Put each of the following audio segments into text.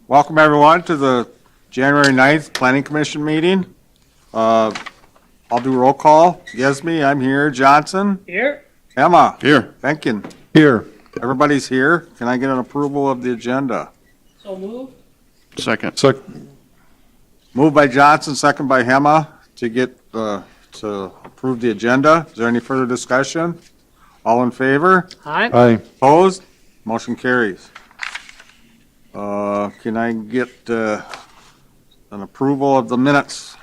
Welcome everyone to the January 9th Planning Commission meeting. I'll do roll call. Yesme, I'm here. Johnson? Here. Emma? Here. Benkin? Here. Everybody's here. Can I get an approval of the agenda? So moved. Second. Moved by Johnson, second by Hema to approve the agenda. Is there any further discussion? All in favor? Aye. Aye. Opposed? Motion carries. Can I get an approval of the minutes?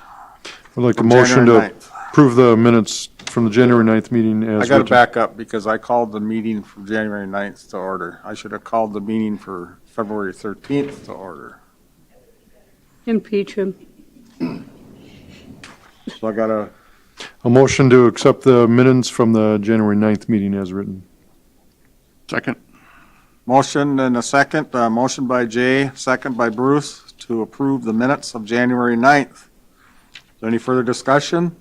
I'd like a from motion January to 9th? approve the minutes from the January 9th meeting as I got to written. back up because I called the meeting from January 9th to order. I should have called the meeting for February 13th to order. Impeach him. So I got to, A motion to accept the minutes from the January 9th meeting as written. Second. motion and a second, motion by Jay, second by Bruce to approve the minutes of January 9th. Is there any further discussion?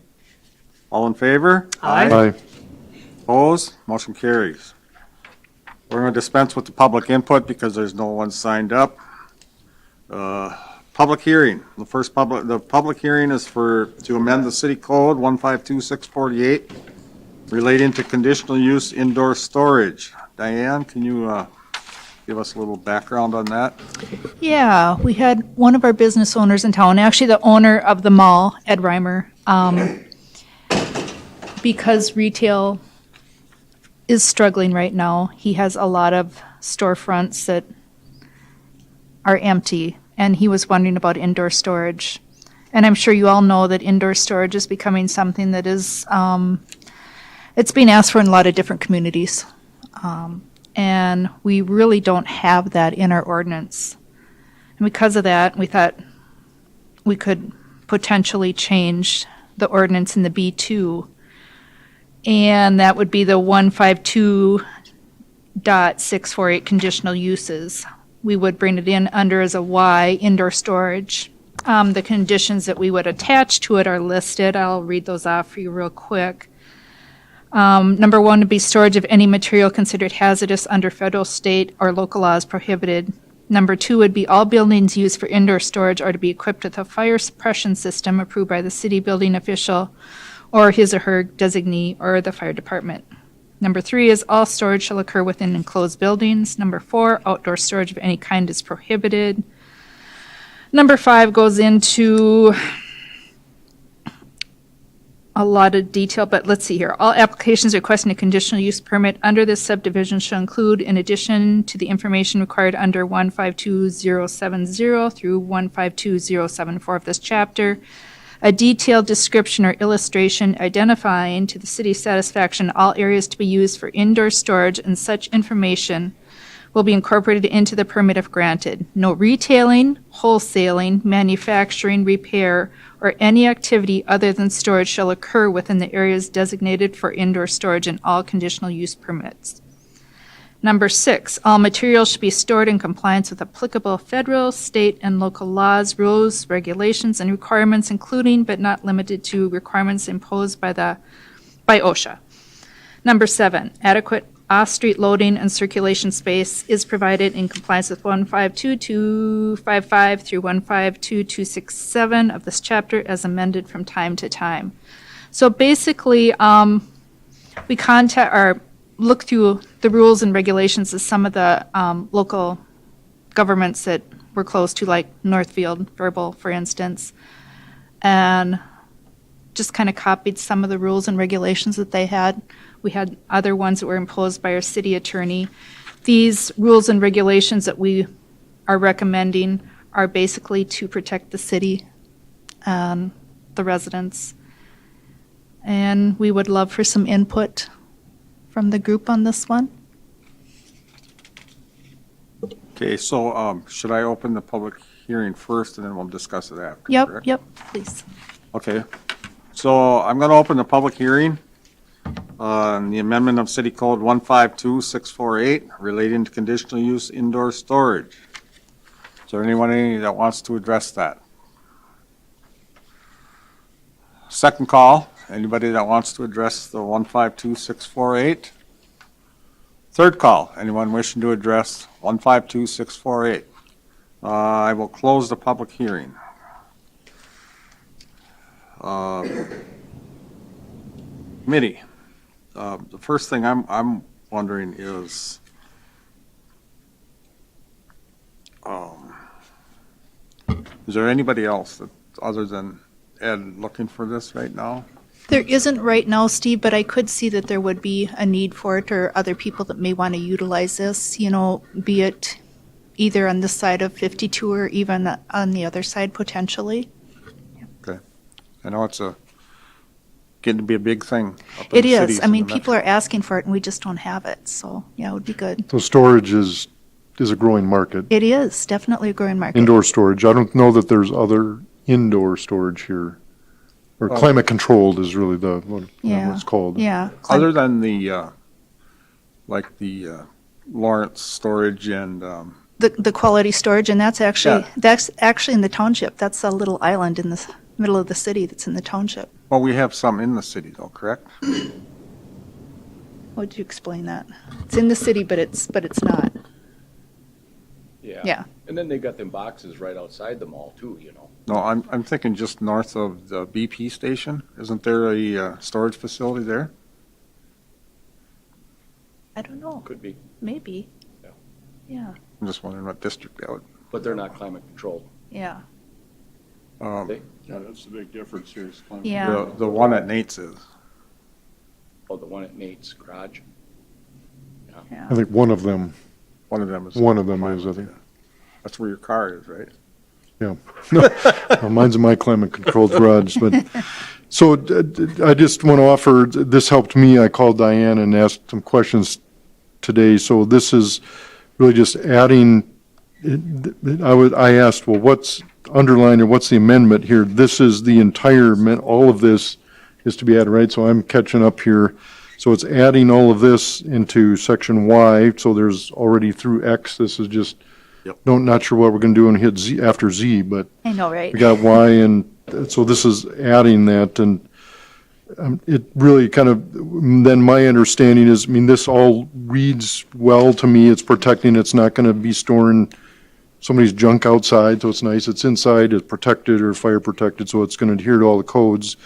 All in favor? Aye. Aye. Opposed? Motion carries. We're going to dispense with the public input because there's no one signed up. Public hearing. The public hearing is to amend the city code 152648 relating to conditional use indoor storage. Diane, can you give us a little background on that? Yeah, we had one of our business owners in town, actually the owner of the mall, Ed Reimer, because retail is struggling right now. He has a lot of storefronts that are empty, and he was wondering about indoor storage. And I'm sure you all know that indoor storage is becoming something that is, it's being asked for in a lot of different communities. And we really don't have that in our ordinance. And because of that, we thought we could potentially change the ordinance in the B2. And that would be the 152.648 conditional uses. We would bring it in under as a Y, indoor storage. The conditions that we would attach to it are listed. I'll read those off for you real quick. Number one would be storage of any material considered hazardous under federal, state, or local laws prohibited. Number two would be all buildings used for indoor storage are to be equipped with a fire suppression system approved by the city building official or his or her designee or the fire department. Number three is all storage shall occur within enclosed buildings. Number four, outdoor storage of any kind is prohibited. Number five goes into a lot of detail, but let's see here. All applications requesting a conditional use permit under this subdivision shall include, in addition to the information required under 152070 through 152074 of this chapter, a detailed description or illustration identifying to the city's satisfaction all areas to be used for indoor storage, and such information will be incorporated into the permit if granted. No retailing, wholesaling, manufacturing, repair, or any activity other than storage shall occur within the areas designated for indoor storage in all conditional use permits. Number six, all materials should be stored in compliance with applicable federal, state, and local laws, rules, regulations, and requirements, including but not limited to requirements imposed by OSHA. Number seven, adequate off-street loading and circulation space is provided in compliance with 152255 through 152267 of this chapter as amended from time to time. So basically, we look through the rules and regulations of some of the local governments that we're close to, like Northfield, Verbal, for instance, and just kind of copied some of the rules and regulations that they had. We had other ones that were imposed by our city attorney. These rules and regulations that we are recommending are basically to protect the city and the residents. And we would love for some input from the group on this one. Okay, so should I open the public hearing first and then we'll discuss it after? Yep, correct? yep, please. Okay, so I'm going to open the public hearing on the amendment of City Code 152648 relating to conditional use indoor storage. Is there anyone that wants to address that? Second call, anybody that wants to address the 152648? Third call, anyone wishing to address 152648. I will close the public hearing. Committee, the first thing I'm wondering is, is there anybody else that, other than Ed, looking for this right now? There isn't right now, Steve, but I could see that there would be a need for it or other people that may want to utilize this, you know, be it either on this side of 52 or even on the other side potentially. I know it's getting to be a big thing up in It the is. cities I and mean, the people are metro. asking for it and we just don't have it. So, yeah, it would be good. So storage is a growing market. It is definitely a growing market. Indoor storage. I don't know that there's other indoor storage here. Or Oh. climate controlled is really what Yeah. it's called. Yeah. Other than the, like the Lawrence storage and, The quality storage, and that's Yeah. actually in the township. That's a little island in the middle of the city that's in the township. well, we have some in the city though, correct? How would you explain that? It's in the city, but it's not. Yeah. And then they got them boxes right outside the mall too, you know. No, I'm thinking just north of the BP station. Isn't there a storage facility there? I don't know. Could be, Maybe. Yeah. Yeah. I'm just wondering what district that would. but they're not climate controlled. Yeah. They- Yeah, that's the big difference here. is climate. Yeah. The one at Nate's is. Oh, the one at Nate's garage. I think one of them One of them is. is, I think. That's where your car is, right? No, mine's in my climate controlled garage, but, so I just want to offer, this helped me. I called Diane and asked some questions today. So this is really just adding, I asked, well, what's underlined or what's the amendment here? This is the entire, all of this is to be added, right? So I'm catching up here. So it's adding all of this into section Y. So there's already through X. This is just, Yep. not sure what we're going to do and hit Z after Z, but I know, right? we got Y, and so this is adding that, and it really kind of, then my understanding is, I mean, this all reads well to me. It's protecting, it's not going to be storing somebody's junk outside, so it's nice. It's inside, it's protected or fire protected, so it's going to adhere to all the codes.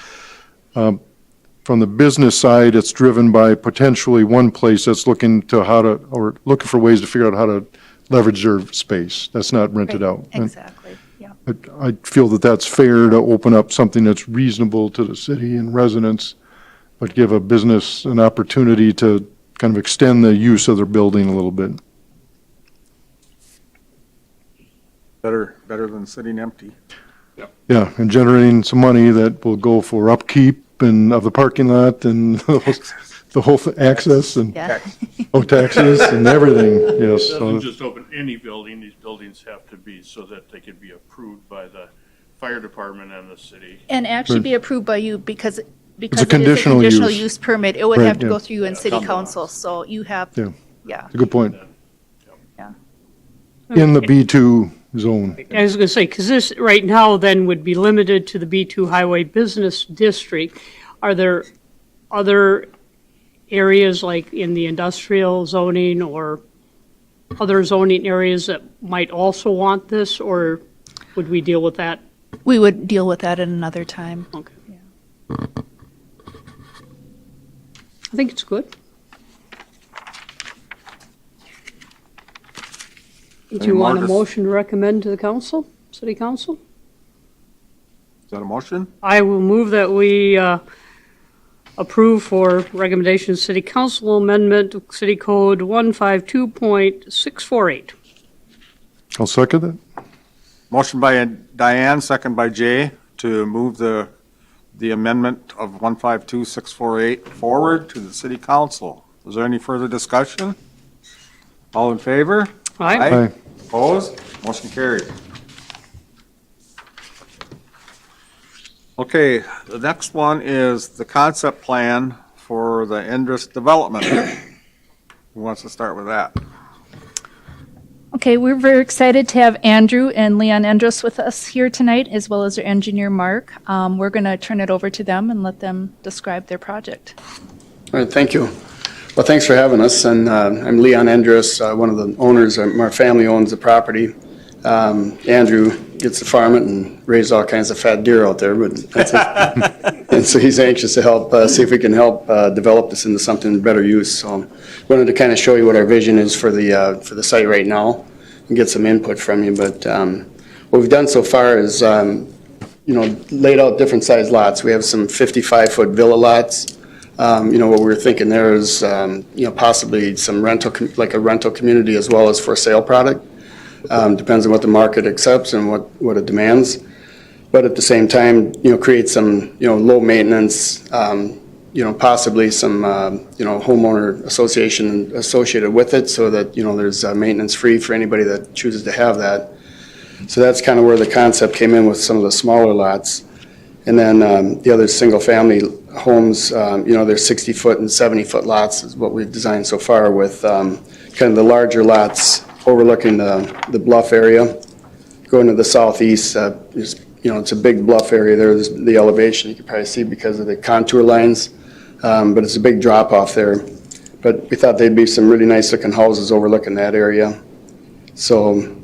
From the business side, it's driven by potentially one place that's looking for ways to figure out how to leverage their space. That's not rented Right. out. And Exactly. Yeah. I feel that that's fair to open up something that's reasonable to the city and residents, but give a business an opportunity to kind of extend the use of their building a little bit. Better than sitting empty. Yeah, and generating some money that will go for upkeep and of the parking lot and the whole access and Yeah. taxes and everything, yes. It So doesn't just open any building, these buildings have to be so that they can be approved by the fire department and the city. And actually be approved by you because it is a conditional conditional use. use permit. It would Right, have to yeah. go through you and city Come to council, us. so you have, Yeah. yeah. it's a good point. Yeah. In the B2 zone. I was going to say, because this right now then would be limited to the B2 Highway Business District. Are there other areas like in the industrial zoning or other zoning areas that might also want this, or would we deal with that? We would deal with that at another time. Okay. I think it's good. Do Any you want a more motion to recommend to the council, city council? Is that a motion? I will move that we approve for recommendation city council amendment to city code 152.648. I'll second that. Motion by Diane, second by Jay, to move the amendment of 152648 forward to the city council. Is there any further discussion? All in favor? Aye. Aye. Opposed? Motion carried. Okay, the next one is the concept plan for the Endress development. Who wants to start with that? Okay, we're very excited to have Andrew and Leon Endros with us here tonight, as well as our engineer, Mark. We're going to turn it over to them and let them describe their project. All right, thank you. Well, thanks for having us, and I'm Leon Endres, one of the owners. My family owns the property. Andrew gets to farm it and raise all kinds of fat deer out there, but that's it. And so he's anxious to help, see if we can help develop this into something better use. So wanted to kind of show you what our vision is for the site right now and get some input from you. But what we've done so far is, laid out different size lots. We have some 55-foot villa lots. What we're thinking there is, possibly some like a rental community as well as for sale product. Depends on what the market accepts and what it demands. But at the same time, create some, low maintenance, possibly some, homeowner association associated with it so that, there's maintenance free for anybody that chooses to have that. So that's kind of where the concept came in with some of the smaller lots. And then the other single-family homes, they're 60-foot and 70-foot lots is what we've designed so far with kind of the larger lots overlooking the bluff area. Going to the southeast, it's a big bluff area. There's the elevation you can probably see because of the contour lines, but it's a big drop-off there. But we thought there'd be some really nice-looking houses overlooking that area. So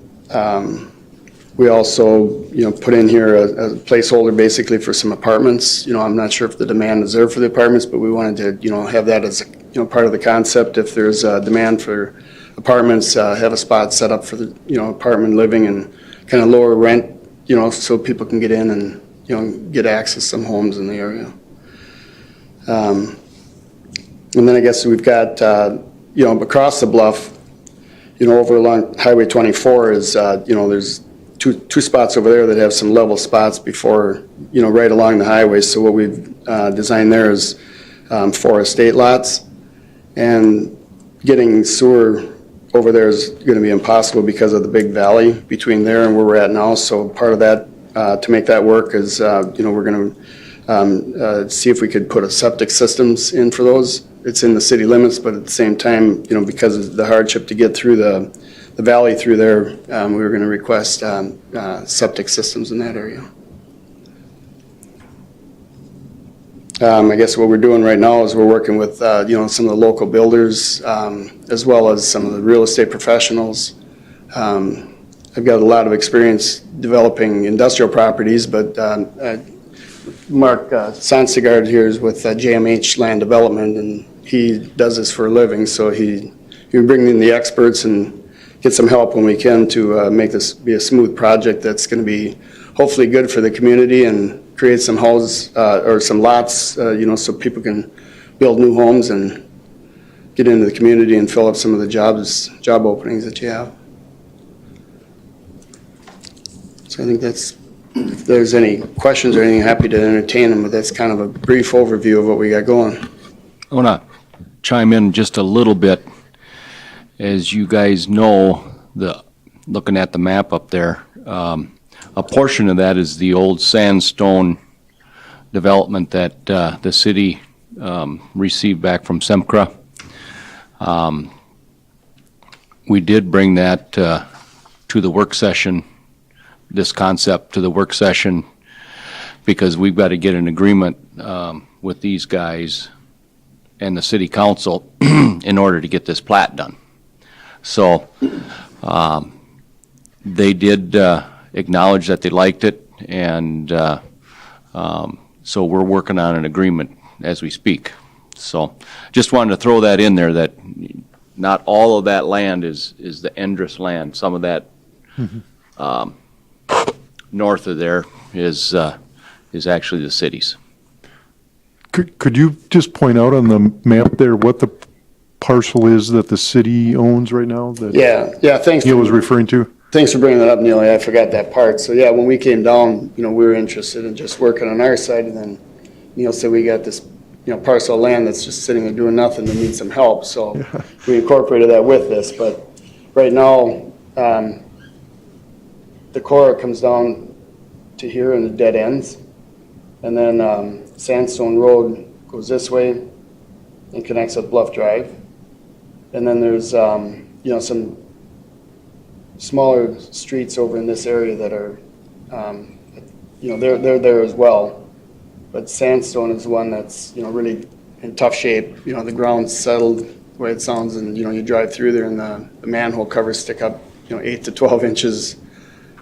we also, put in here a placeholder basically for some apartments. I'm not sure if the demand is there for the apartments, but we wanted to, have that as part of the concept. If there's a demand for apartments, have a spot set up for the, apartment living and kind of lower rent, so people can get in and, get access to some homes in the area. And then I guess we've got, across the bluff, over along Highway 24 is, there's two spots over there that have some level spots before, right along the highway. So what we've designed there is 4 estate lots. And getting sewer over there is going to be impossible because of the big valley between there and where we're at now. So part of that, to make that work is, we're going to see if we could put a septic systems in for those. It's in the city limits, but at the same time, because of the hardship to get through the valley through there, we were going to request septic systems in that area. I guess what we're doing right now is we're working with, some of the local builders, as well as some of the real estate professionals. I've got a lot of experience developing industrial properties, but Mark Sansigard here is with JMH Land Development, and he does this for a living, so he bring in the experts and get some help when we can to make this be a smooth project that's going to be hopefully good for the community and create some houses or some lots, so people can build new homes and get into the community and fill up some of the job openings that you have. So I think if there's any questions or anything, happy to entertain them, but that's kind of a brief overview of what we got going. I want to chime in just a little bit. As you guys know, looking at the map up there, a portion of that is the old sandstone development that the city received back from SEMCRA. We did bring that to the work session, this concept to the work session, because we've got to get an agreement with these guys and the city council in order to get this plat done. So they did acknowledge that they liked it, and so we're working on an agreement as we speak. So just wanted to throw that in there, that not all of that land is the Endres land. Some of that north of there is actually the city's. Could you just point out on the map there what the parcel is that the city owns right now? That Yeah, thanks. Neil was referring to? Thanks for bringing that up, Neil. I forgot that part. So yeah, when we came down, we were interested in just working on our side, and then Neil said we got this, parcel of land that's just sitting there doing nothing that needs some help. So we incorporated that with this. But right now, the core comes down to here and the dead ends, and then Sandstone Road goes this way and connects with Bluff Drive, and then there's some smaller streets over in this area that are, they're there as well. But Sandstone is the one that's, really in tough shape. The ground's settled the way it sounds, and, you drive through there and the manhole covers stick up, 8 to 12 inches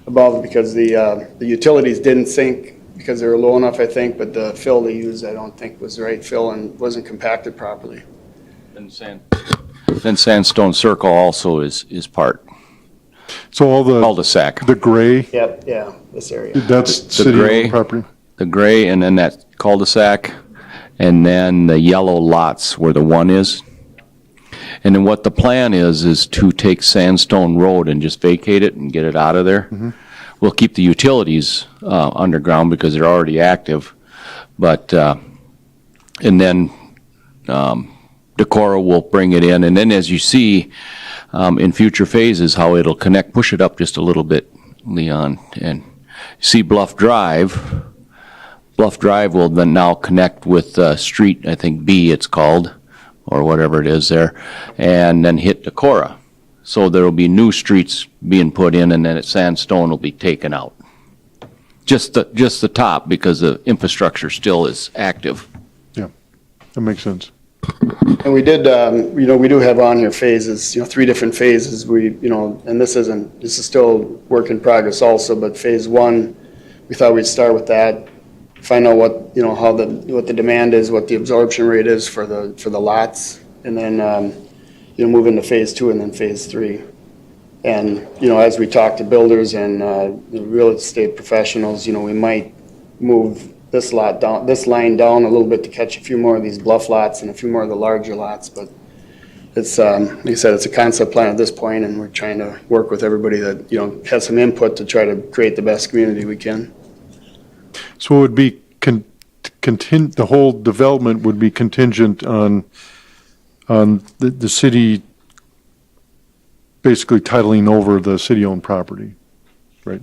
above because the utilities didn't sink because they were low enough, I think, but the fill they used, I don't think was the right fill and wasn't compacted properly. Then Sandstone Circle also is part, So all cul-de-sac. the gray, Yep, yeah, this area. that's The city-owned gray- property? The gray and then that cul-de-sac, and then the yellow lots where the one is. And then what the plan is to take Sandstone Road and just vacate it and get it out of there. We'll keep the utilities underground because they're already active, but, and then Decorah will bring it in. And then as you see in future phases, how it'll connect, push it up just a little bit, Leon, and see Bluff Drive. Bluff Drive will then now connect with Street, I think B it's called, or whatever it is there, and then hit Decorah. So there will be new streets being put in, and then at Sandstone will be taken out. Just the top, because the infrastructure still is active. That makes sense. And we did, we do have on here phases, 3 different phases. And this is still work in progress also, but phase 1, we thought we'd start with that, find out what, what the demand is, what the absorption rate is for the lots, and then, move into phase 2 and then phase 3. And, as we talk to builders and, real estate professionals, we might move this line down a little bit to catch a few more of these bluff lots and a few more of the larger lots, but it's, like I said, it's a concept plan at this point, and we're trying to work with everybody that, has some input to try to create the best community we can. So it would be the whole development would be contingent on the city basically titling over the city-owned property, right?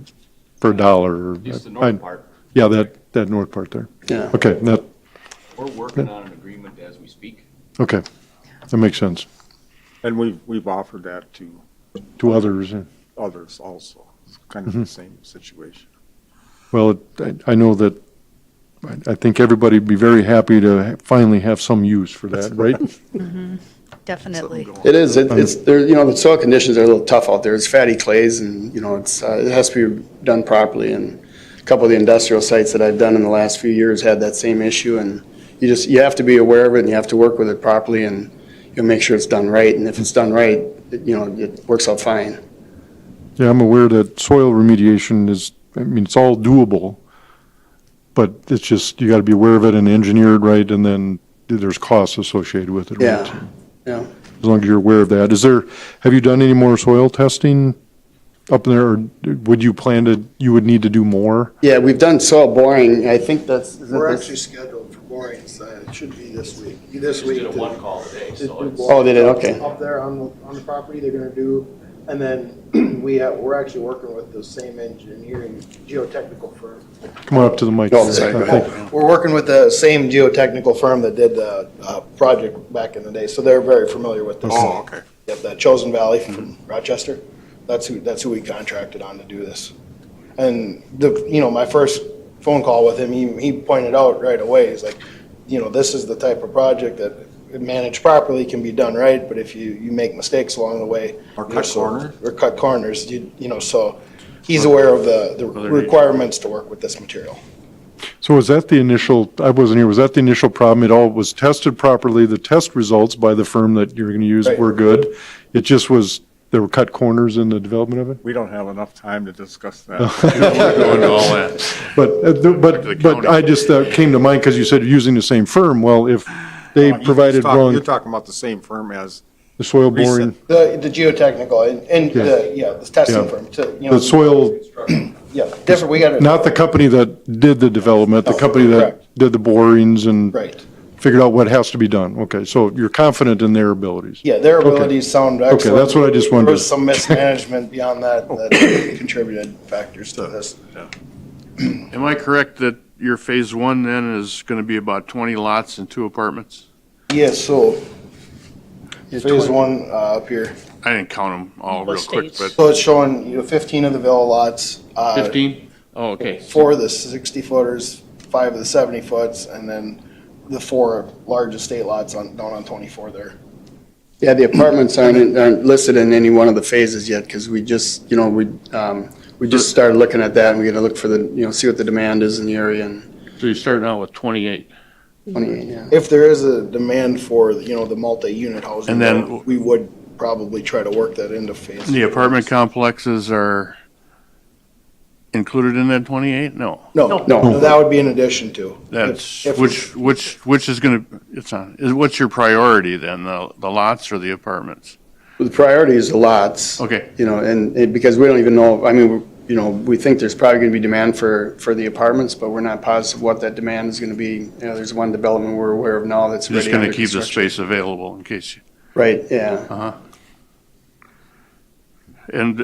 For $1. Just the north part. Yeah, that north part there. Yeah. Okay, We're working on an agreement as we speak. okay, that makes sense. And we've offered that to To others, others also. It's kind of the same situation. well, I know that, I think everybody would be very happy to finally have some use for that, right? Definitely. It is, it's, there, the soil conditions are a little tough out there. It's fatty clays and, it's, it has to be done properly. And a couple of the industrial sites that I've done in the last few years had that same issue. And you have to be aware of it and you have to work with it properly and make sure it's done right. And if it's done right, it works out fine. Yeah, I'm aware that soil remediation it's all doable, but it's just, you gotta be aware of it and engineer it right, and then there's costs associated with it, right? Yeah, yeah. As long as you're aware of that. Have you done any more soil testing up there, or would you would need to do more? Yeah, we've done soil boring. I think that's. We're actually scheduled for boring, so it should be this week. This week. call today, Oh, they did, okay. Up there on the property, they're gonna do, and then we're actually working with the same engineering geotechnical firm. Come on up to the mic. Oh, sorry, go ahead. We're working with the same geotechnical firm that did the project back in the day, so they're very familiar with this. Oh, okay. Yep, that Chosen Valley from Rochester, that's who we contracted on to do this. And my first phone call with him, he pointed out right away, he's like, this is the type of project that, if managed properly, can be done right, but if you make mistakes along the way. Or cut corners? Or cut corners, so he's aware of the requirements to work with this material. So was that the initial, I wasn't here, was that the initial problem? It all was tested properly, the test results by the firm that you're gonna use Right. were good? It just was, there were cut corners in the development of it? We don't have enough time to discuss that. Go into all that. But I just, came to mind because you said you're using the same firm. Well, if they provided You're wrong, talking about the same firm as, the soil boring, The geotechnical and the testing Yeah. firm, the soil, different, we got it. not the company that did the development, the company that correct. did the borings and Right. figured out what has to be done. Okay, so you're confident in their abilities? Yeah, their abilities sound excellent. Okay, that's what I just wanted There to- was some mismanagement beyond that contributed factors to this. Am I correct that your phase 1 then is gonna be about 20 lots and 2 apartments? Yes, so phase 1 up here. I didn't count them all The real quick, states. but So it's showing 15 of the villa lots. 15? Oh, okay. 4 of the 60 footers, 5 of the 70 foots, and then the 4 large estate lots down on 24 there. Yeah, the apartments aren't listed in any one of the phases yet, because we just, we just started looking at that, and we gotta look for the, see what the demand is in the area, and So you're starting out with 28. 28, yeah. If there is a demand for, the multi-unit housing, And then- we would probably try to work that into phase. The apartment complexes are included in that 28? No. No, that would be in addition to. That's, If- which is gonna, what's your priority then, the lots or the apartments? The priority is the lots. Okay. And because we don't even know, we think there's probably gonna be demand for the apartments, but we're not positive what that demand is gonna be. There's one development we're aware of now that's Just ready gonna under keep the construction. space available in case you, Right, yeah. and,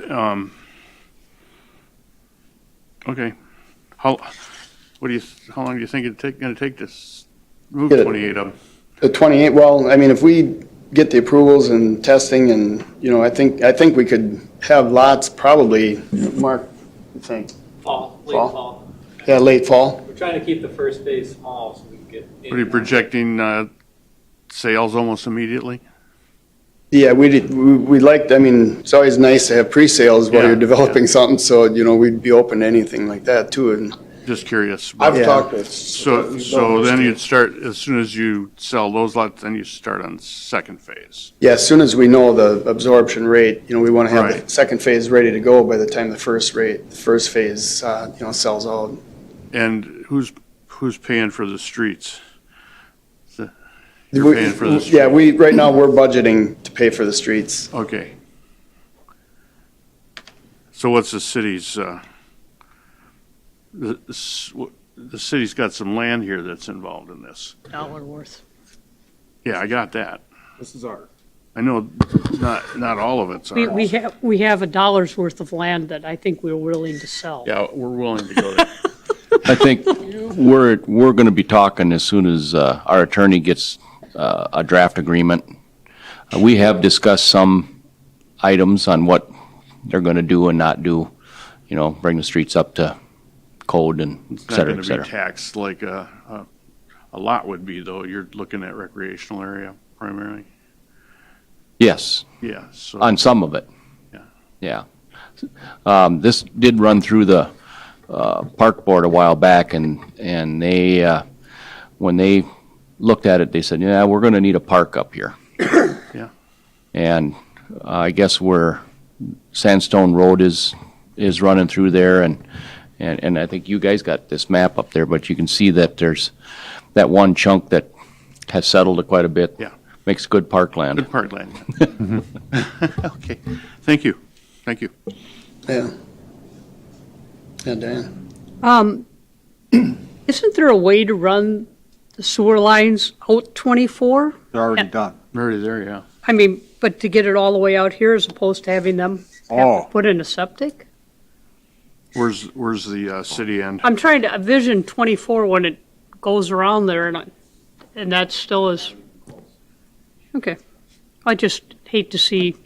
okay. How long do you think gonna take to move Get it. 28 of them? The 28, well, if we get the approvals and testing and, I think we could have lots probably, Mark, you think? Fall, late Fall? fall. Yeah, late fall? We're trying to keep the first phase small so we can get. in What are you and out. projecting, sales almost immediately? Yeah, we liked, it's always nice to have pre-sales while Yeah, you're developing something, so, we'd be open to anything like that too. And Just curious. I've Yeah. talked with. So then you'd start, as soon as you sell those lots, then you start on second phase. yeah, as soon as we know the absorption rate, we want to have the Right. second phase ready to go by the time the first phase, sells out. And who's paying for the streets? You're paying for the Yeah, right now, we're budgeting to pay for the streets. Okay. So what's the city's, the city's got some land here that's involved in this. dollar worth. Yeah, I got that. This is ours. I know not all of it's ours. We have a dollar's worth of land that I think we're willing to sell. Yeah, we're willing to go there. I think we're going to be talking as soon as our attorney gets a draft agreement. We have discussed some items on what they're going to do and not do, bring the streets up to code and It's et not cetera, going et to be cetera. taxed like a lot would be, though. You're looking at recreational area primarily. Yes, Yeah, so. on some of it. Yeah. Yeah. This did run through the park board a while back, and they, when they looked at it, they said, yeah, we're going to need a park up here. Yeah. And I guess where Sandstone Road is running through there, and I think you guys got this map up there, but you can see that there's that one chunk that has settled quite a bit. Yeah. Makes good parkland. Good parkland. Okay, thank you. Yeah. Yeah, Diane. Isn't there a way to run the sewer lines out 24? They're already done. Already there, yeah. But to get it all the way out here as opposed to having them Oh. put in a septic? Where's the city end? I'm trying to envision 24 when it goes around there, and that still is, okay. I just hate to see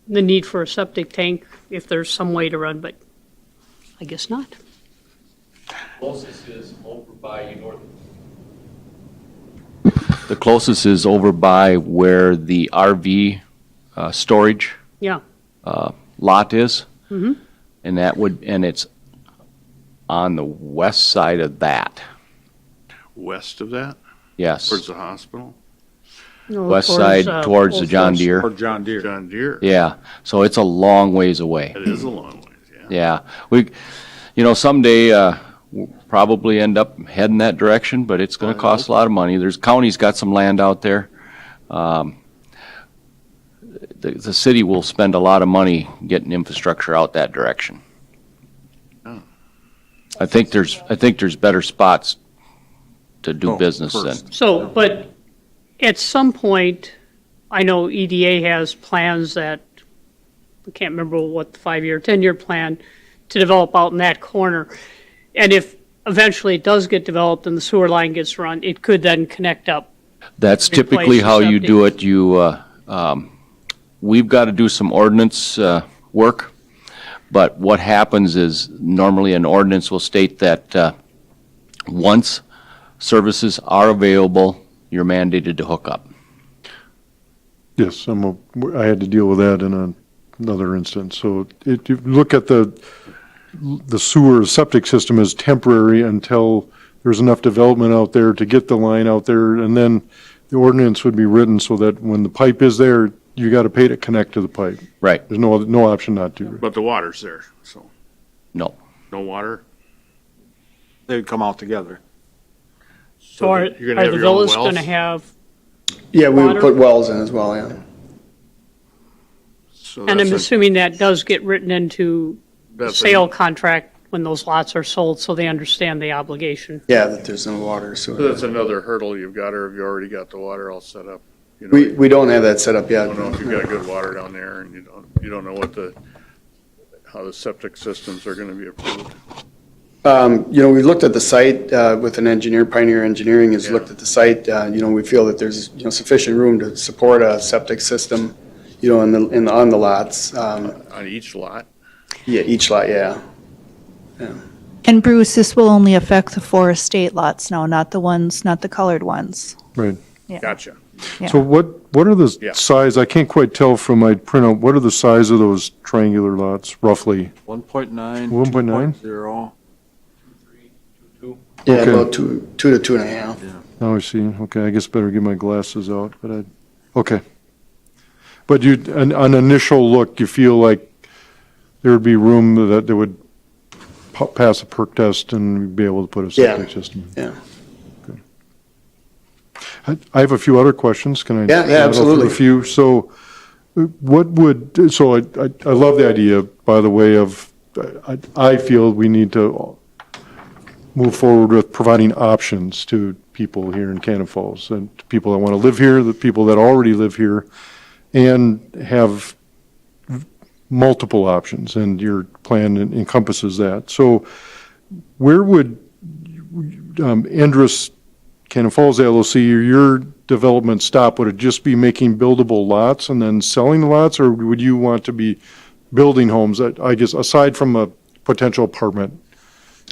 the need for a septic tank if there's some way to run, but I guess not. Closest is over by north. The closest is over by where the RV storage Yeah, lot is. Mhm. And it's on the west side of that, West of that, yes. towards the hospital? no, West side towards the Old John Forest. Deere. Or John Deere. John Deere. Yeah, so it's a long ways away. It is a long ways, yeah. Yeah, someday, we'll probably end up heading that direction, but it's gonna cost a lot of money. County's got some land out there. The city will spend a lot of money getting infrastructure out that direction. Oh. I think there's better spots to do Oh, business than. first. So, but at some point, I know EDA has plans that, I can't remember what the 5-year, 10-year plan to develop out in that corner. And if eventually it does get developed and the sewer line gets run, it could then connect up. That's Replace typically the how you septic. do it. We've got to do some ordinance work, but what happens is normally an ordinance will state that once services are available, you're mandated to hook up. Yes, I had to deal with that in another instance. So you look at the sewer septic system as temporary until there's enough development out there to get the line out there, and then the ordinance would be written so that when the pipe is there, you got to pay to connect to the pipe. Right. There's no option not to. But the water's there, so No. no water. They would come out together. So are You're gonna have the your own villas wells? going to have, Yeah, we would Water? put wells in as well, yeah. So and I'm that's a- assuming that does get written into the that's a- sale contract when those lots are sold, so they understand the obligation. Yeah, that there's no water, So so. that's another hurdle you've got, or have you already got the water all set up? You know, We don't have that set up I yet. don't know if you've got good water down there, and you don't know how the septic systems are gonna be approved. We looked at the site with an engineer, Pioneer Engineering has Yeah. looked at the site. We feel that there's, sufficient room to support a septic system, on the lots. On each lot? Yeah, each lot, yeah. And Bruce, this will only affect the 4 estate lots now, not the colored ones. Right. Gotcha. Yeah. So what are the Yeah. size, I can't quite tell from my printout, what are the size of those triangular lots roughly? 1.9, 1.9? 2.0. Yeah, Okay. about two to 2.5. Now I see, okay, I guess better get my glasses out, okay. But an initial look, you feel like there would be room that they would pass a perk test and be able to put a septic system? Yeah. I have a few other questions, can I? Yeah, rattle through absolutely. A few, so I love the idea, by the way, of, I feel we need to move forward with providing options to people here in Cannon Falls, and to people that want to live here, the people that already live here, and have multiple options, and your plan encompasses that. So where would Andrus Cannon Falls LLC, or your development stop? Would it just be making buildable lots and then selling the lots, or would you want to be building homes, I guess, aside from a potential apartment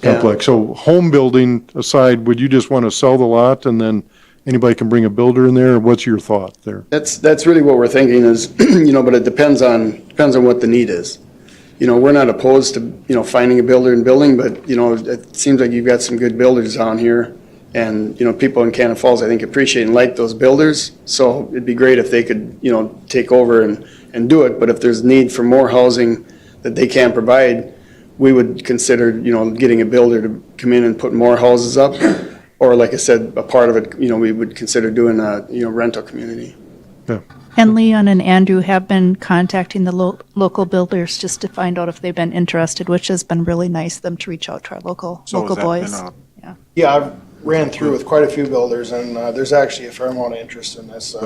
complex? So home building aside, would you just want to sell the lot and then anybody can bring a builder in there? Or what's your thought there? That's really what we're thinking is, but it depends on what the need is. We're not opposed to, finding a builder and building, but, it seems like you've got some good builders down here. And, people in Cannon Falls, I think, appreciate and like those builders. So it'd be great if they could, take over and do it. But if there's need for more housing that they can't provide, we would consider, getting a builder to come in and put more houses up. Or like I said, a part of it, we would consider doing a, rental community. And Leon and Andrew have been contacting the local builders just to find out if they've been interested, which has been really nice of them to reach out to our local So has that boys. been Yeah, I've ran through with quite a few builders, and there's actually a fair amount of interest in this.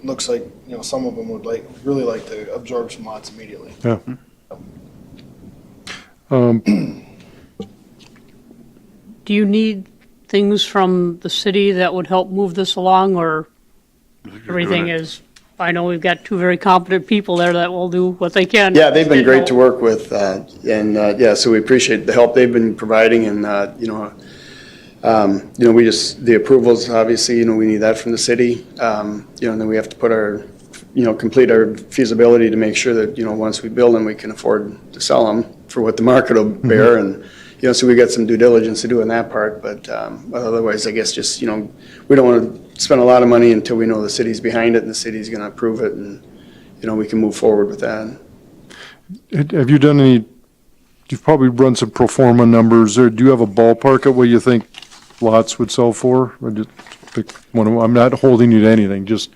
Looks like, some of them would really like to absorb some lots immediately. Yeah. Do you need things from the city that would help move this along, or everything is, I know we've got 2 very competent people there that will do what they can. Yeah, they've been great to work with, so we appreciate the help they've been providing, and, we just, the approvals, obviously, we need that from the city, and then we have to put complete our feasibility to make sure that, once we build them, we can afford to sell them for what the market will bear, and, so we got some due diligence to do in that part, but otherwise, I guess just, we don't want to spend a lot of money until we know the city's behind it and the city's going to approve it, and, we can move forward with that. Have you done you've probably run some pro forma numbers, or do you have a ballpark of what you think lots would sell for? Or just pick one I'm not holding you to anything, just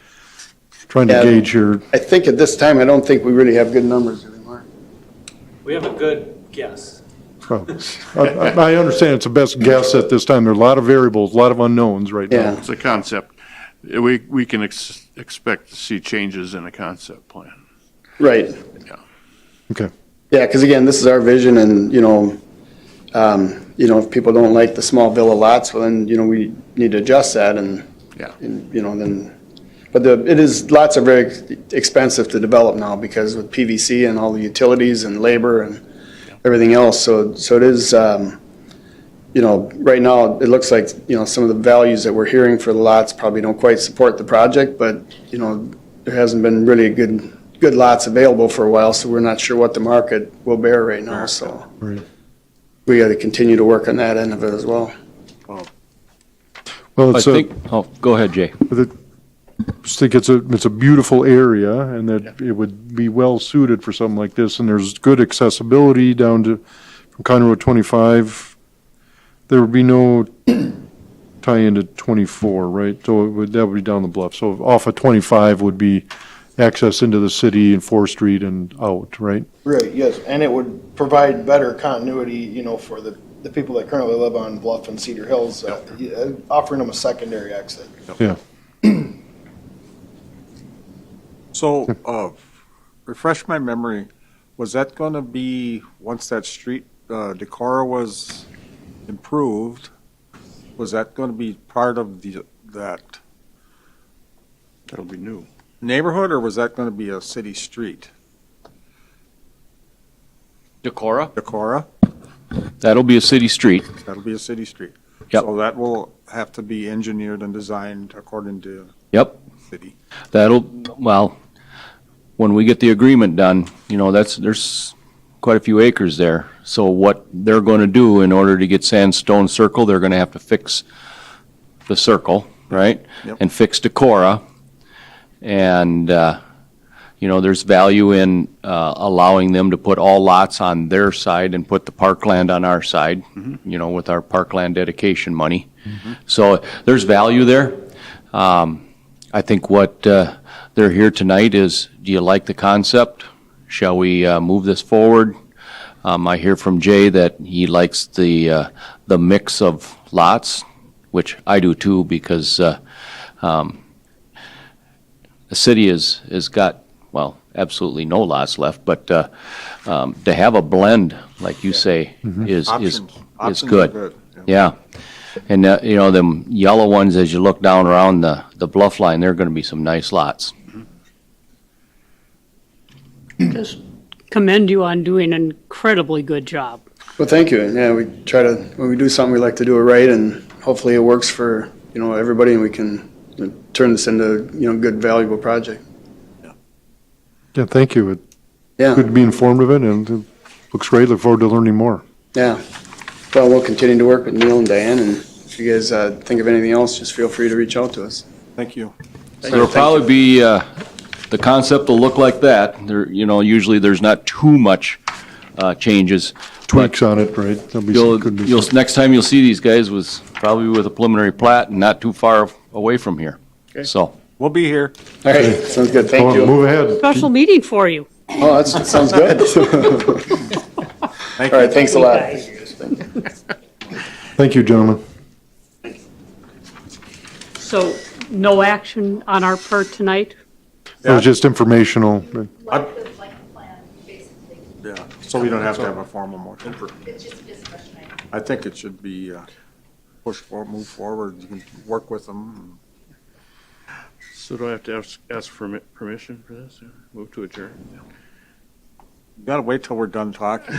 trying to Yeah. gauge your, I think at this time, I don't think we really have good numbers anymore. We have a good guess. well, I understand it's a best guess at this time. There are a lot of variables, a lot of unknowns right now. Yeah. It's a concept. We can expect to see changes in a concept plan. Right. Okay. Yeah, because again, this is our vision, and, if people don't like the small villa lots, well, then, we need to adjust that, and, Yeah. then, but lots are very expensive to develop now, because with PVC and all the utilities and labor and everything else, so it is, right now, it looks like, some of the values that we're hearing for the lots probably don't quite support the project, but, there hasn't been really good lots available for a while, so we're not sure what the market will bear right now, so. Right. We got to continue to work on that end of it as well. Well, I it's think, go ahead, Jay. just think it's a beautiful area and that it would be well suited for something like this. And there's good accessibility down to, from County Road 25. There would be no tie into 24, right? So that would be down the bluff. So off of 25 would be access into the city and 4th Street and out, right? Right, yes, and it would provide better continuity, you know, for the people that currently live on Bluff and Cedar Hills, offering them a secondary exit. Yeah. So, refresh my memory, was that going to be, once that street, Decorah was improved, was that going to be part of that That'll be new. neighborhood, or was that going to be a city street? Decorah? Decorah? That'll be a city street. That'll be a city street. Yep. So that will have to be engineered and designed according to Yep. city. Well, when we get the agreement done, there's quite a few acres there. So what they're going to do in order to get Sandstone Circle, they're going to have to fix the circle, right? Yep. And fix Decorah. And, there's value in allowing them to put all lots on their side and put the parkland on our side, with our parkland dedication money. So there's value there. I think what they're here tonight is, do you like the concept? Shall we move this forward? I hear from Jay that he likes the mix of lots, which I do too, because the city has got, absolutely no lots left, but to have a blend, like you say, is Options are good. Yeah. And, them yellow ones, as you look down around the bluff line, they're going to be some nice lots. Just commend you on doing an incredibly good job. Well, thank you. Yeah, we try to, when we do something, we like to do it right, and hopefully it works for, everybody, and we can turn this into, good, valuable project. Yeah, thank you. It's Yeah, good to be informed of it and it looks great. Look forward to learning more. yeah. Well, we'll continue to work with Neil and Diane, and if you guys think of anything else, just feel free to reach out to us. Thank you. There'll probably be, the concept will look like that. There, usually there's not too much changes. Tweaks on it, right? There'll be some- could be some- Next time you'll see these guys was probably with a preliminary plat and not too far away from here. So, We'll be here. All right, sounds good. Go Thank on, you. Move ahead. Special meeting for you. Oh, that sounds good. Thank All you. right, thanks a lot. Thank you, gentlemen. So no action on our part tonight? It was just informational. Yeah, so we don't have to have a formal motion. I think it should be move forward. You can work with them. So do I have to ask for permission for this? Move to adjourn? You gotta wait till we're done talking.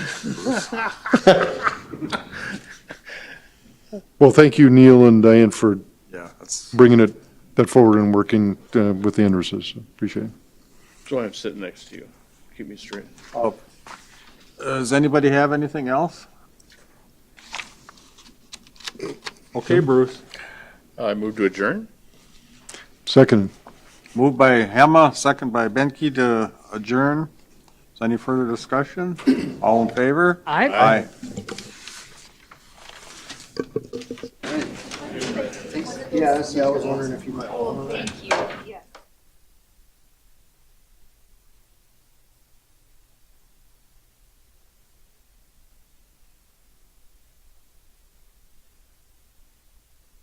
Well, thank you, Neil and Diane, for Yeah, that's, bringing that forward and working with the Andresses. Appreciate it. That's why I'm sitting next to you. Keep me straight. does anybody have anything else? Okay, Bruce. I move to adjourn? Second. Moved by Hema, second by Benke to adjourn. Is any further discussion? All in favor? Aye. Yeah, I was wondering if you might.